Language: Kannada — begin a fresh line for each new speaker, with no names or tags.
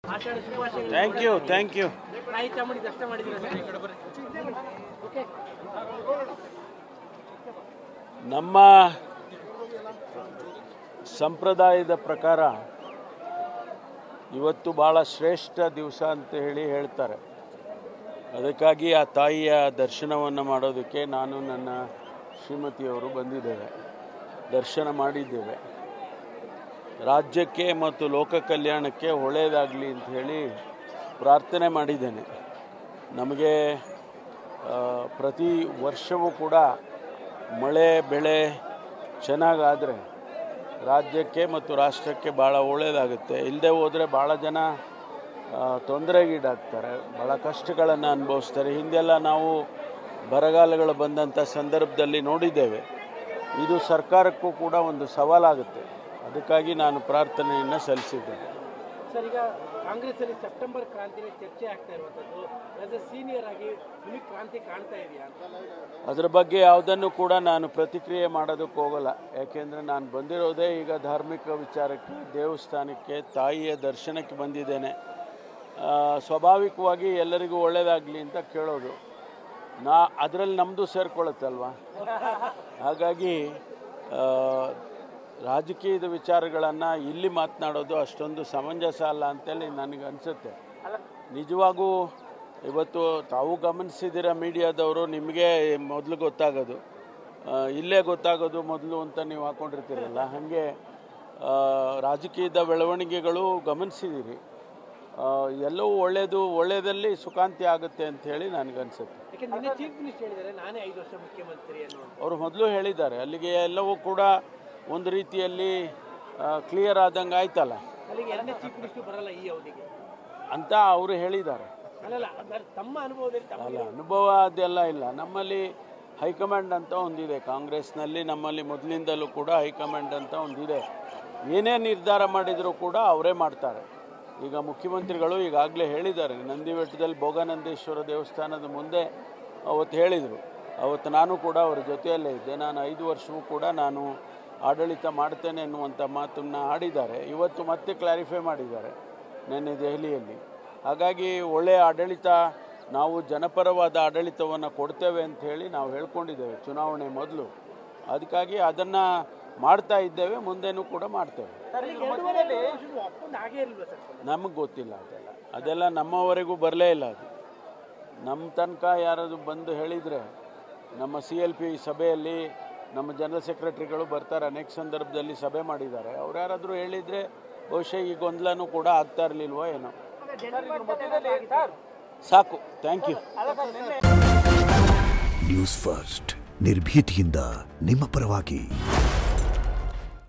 Thank you. ನಮ್ಮ ಸಂಪ್ರದಾಯದ ಪ್ರಕಾರ ಇವತ್ತು ಭಾಳ ಶ್ರೇಷ್ಠ ದಿವಸ ಅಂತ ಹೇಳ್ತಾರೆ. ಅದಕ್ಕಾಗಿ ಆ ತಾಯಿಯ ದರ್ಶನವನ್ನು ಮಾಡೋದಕ್ಕೆ ನಾನು ನನ್ನ ಶ್ರೀಮತಿಯವರು ಬಂದಿದ್ದೇವೆ, ದರ್ಶನ ಮಾಡಿದ್ದೇವೆ. ರಾಜ್ಯಕ್ಕೆ ಮತ್ತು ಲೋಕ ಕಲ್ಯಾಣಕ್ಕೆ ಒಳ್ಳೆಯದಾಗಲಿ ಅಂತ ಹೇಳಿ ಪ್ರಾರ್ಥನೆ ಮಾಡಿದ್ದೇನೆ. ನಮಗೆ ಪ್ರತಿ ವರ್ಷವೂ ಕೂಡ ಮಳೆ ಬೆಳೆ ಚೆನ್ನಾಗಾದರೆ ರಾಜ್ಯಕ್ಕೆ ಮತ್ತು ರಾಷ್ಟ್ರಕ್ಕೆ ಭಾಳ ಒಳ್ಳೆಯದಾಗುತ್ತೆ. ಇಲ್ಲದೆ ಹೋದರೆ ಭಾಳ ಜನ ತೊಂದರೆಗೀಡಾಗ್ತಾರೆ, ಭಾಳ ಕಷ್ಟಗಳನ್ನು ಅನುಭವಿಸ್ತಾರೆ. ಹಿಂದೆಲ್ಲ ನಾವು ಬರಗಾಲಗಳು ಬಂದಂಥ ಸಂದರ್ಭದಲ್ಲಿ ನೋಡಿದ್ದೇವೆ. ಇದು ಸರ್ಕಾರಕ್ಕೂ ಕೂಡ ಒಂದು ಸವಾಲಾಗುತ್ತೆ. ಅದಕ್ಕಾಗಿ ನಾನು ಪ್ರಾರ್ಥನೆಯನ್ನು ಸಲ್ಲಿಸಿದ್ದೇನೆ.
ಸರ್, ಈಗ ಕಾಂಗ್ರೆಸ್ಸಲ್ಲಿ ಸೆಪ್ಟೆಂಬರ್ ಕ್ರಾಂತಿನೇ ಚರ್ಚೆ ಆಗ್ತಾ ಇರುವಂಥದ್ದು, ಆಸ್ ಎ ಸೀನಿಯರ್ ಆಗಿ ನಿಮಗೆ ಕ್ರಾಂತಿ ಕಾಣ್ತಾ ಇದೆಯಾ?
ಅದರ ಬಗ್ಗೆ ಯಾವುದನ್ನು ಕೂಡ ನಾನು ಪ್ರತಿಕ್ರಿಯೆ ಮಾಡೋದಕ್ಕೆ ಹೋಗಲ್ಲ. ಯಾಕೆಂದರೆ ನಾನು ಬಂದಿರೋದೇ ಈಗ ಧಾರ್ಮಿಕ ವಿಚಾರಕ್ಕೆ, ದೇವಸ್ಥಾನಕ್ಕೆ, ತಾಯಿಯ ದರ್ಶನಕ್ಕೆ ಬಂದಿದ್ದೇನೆ. ಸ್ವಾಭಾವಿಕವಾಗಿ ಎಲ್ಲರಿಗೂ ಒಳ್ಳೆಯದಾಗಲಿ ಅಂತ ಕೇಳೋದು, ಅದರಲ್ಲಿ ನಮ್ಮದು ಸೇರ್ಕೊಳ್ಳುತ್ತಲ್ವ. ಹಾಗಾಗಿ ರಾಜಕೀಯದ ವಿಚಾರಗಳನ್ನು ಇಲ್ಲಿ ಮಾತನಾಡೋದು ಅಷ್ಟೊಂದು ಸಮಂಜಸ ಅಲ್ಲ ಅಂತೇಳಿ ನನಗೆ ಅನಿಸುತ್ತೆ. ನಿಜವಾಗೂ ಇವತ್ತು ತಾವು ಗಮನಿಸಿದ್ದೀರ ಮೀಡಿಯಾದವರು, ನಿಮಗೆ ಮೊದಲು ಗೊತ್ತಾಗೋದು, ಇಲ್ಲೇ ಗೊತ್ತಾಗೋದು ಮೊದಲು ಅಂತ ನೀವು ಹಾಕ್ಕೊಂಡಿರ್ತೀರಲ್ಲ, ಹಾಗೆ ರಾಜಕೀಯದ ಬೆಳವಣಿಗೆಗಳು ಗಮನಿಸಿದ್ದೀರಿ. ಎಲ್ಲವೂ ಒಳ್ಳೆಯದಲ್ಲಿ ಸುಖಾಂತಿ ಆಗುತ್ತೆ ಅಂತ ಹೇಳಿ ನನಗನ್ಸುತ್ತೆ. ಅವರು ಮೊದಲು ಹೇಳಿದ್ದಾರೆ, ಅಲ್ಲಿಗೆ ಎಲ್ಲವೂ ಕೂಡ ಒಂದು ರೀತಿಯಲ್ಲಿ ಕ್ಲಿಯರ್ ಆದಂಗೆ ಆಯ್ತಲ್ಲ ಅಂತ ಅವರು ಹೇಳಿದ್ದಾರೆ. ಅಲ್ಲ, ಅನುಭವ ಅದೆಲ್ಲ ಇಲ್ಲ. ನಮ್ಮಲ್ಲಿ ಹೈಕಮಾಂಡ್ ಅಂತ ಒಂದಿದೆ ಕಾಂಗ್ರೆಸ್ನಲ್ಲಿ. ನಮ್ಮಲ್ಲಿ ಮೊದಲಿಂದಲೂ ಕೂಡ ಹೈಕಮಾಂಡ್ ಅಂತ ಒಂದಿದೆ. ಏನೇ ನಿರ್ಧಾರ ಮಾಡಿದರೂ ಕೂಡ ಅವರೇ ಮಾಡ್ತಾರೆ. ಈಗ ಮುಖ್ಯಮಂತ್ರಿಗಳು ಈಗಾಗಲೇ ಹೇಳಿದ್ದಾರೆ, ನಂದಿಬೆಟ್ಟದಲ್ಲಿ ಭೋಗನಂದೇಶ್ವರ ದೇವಸ್ಥಾನದ ಮುಂದೆ ಅವತ್ತು ಹೇಳಿದರು. ಅವತ್ತು ನಾನು ಕೂಡ ಅವರ ಜೊತೆಯಲ್ಲೇ ಇದ್ದೆ. ನಾನು 5 ವರ್ಷವೂ ಕೂಡ ನಾನು ಆಡಳಿತ ಮಾಡ್ತೇನೆ ಎನ್ನುವಂಥ ಮಾತನ್ನು ಆಡಿದ್ದಾರೆ. ಇವತ್ತು ಮತ್ತೆ ಕ್ಲಾರಿಫೈ ಮಾಡಿದ್ದಾರೆ ನಿನ್ನೆ ದೆಹಲಿಯಲ್ಲಿ. ಹಾಗಾಗಿ ಒಳ್ಳೆಯ ಆಡಳಿತ, ನಾವು ಜನಪರವಾದ ಆಡಳಿತವನ್ನು ಕೊಡ್ತೇವೆ ಅಂತ ಹೇಳಿ ನಾವು ಹೇಳ್ಕೊಂಡಿದ್ದೇವೆ ಚುನಾವಣೆ ಮೊದಲು. ಅದಕ್ಕಾಗಿ ಅದನ್ನು ಮಾಡ್ತಾ ಇದ್ದೇವೆ, ಮುಂದೆನೂ ಕೂಡ ಮಾಡ್ತೇವೆ. ನಮಗೆ ಗೊತ್ತಿಲ್ಲ ಅದೆಲ್ಲ ನಮ್ಮವರೆಗೂ ಬರಲೇ ಇಲ್ಲ. ಅದು ನಮ್ಮ ತನಕ ಯಾರಾದರೂ ಬಂದು ಹೇಳಿದರೆ, ನಮ್ಮ CLP ಸಭೆಯಲ್ಲಿ ನಮ್ಮ ಜನರಲ್ ಸೆಕ್ರೆಟರಿಗಳು ಬರ್ತಾರೆ, ಅನೇಕ ಸಂದರ್ಭದಲ್ಲಿ ಸಭೆ ಮಾಡಿದ್ದಾರೆ. ಅವ್ರು ಯಾರಾದರೂ ಹೇಳಿದರೆ ಬಹುಶಃ ಈ ಗೊಂದಲನೂ ಕೂಡ ಆಗ್ತಾ ಇರಲಿಲ್ವೋ ಏನೋ. ಸಾಕು, ಥ್ಯಾಂಕ್ ಯು.
ನ್ಯೂಸ್ ಫಸ್ಟ್, ನಿರ್ಭೀತಿಯಿಂದ ನಿಮ್ಮ ಪರವಾಗಿ.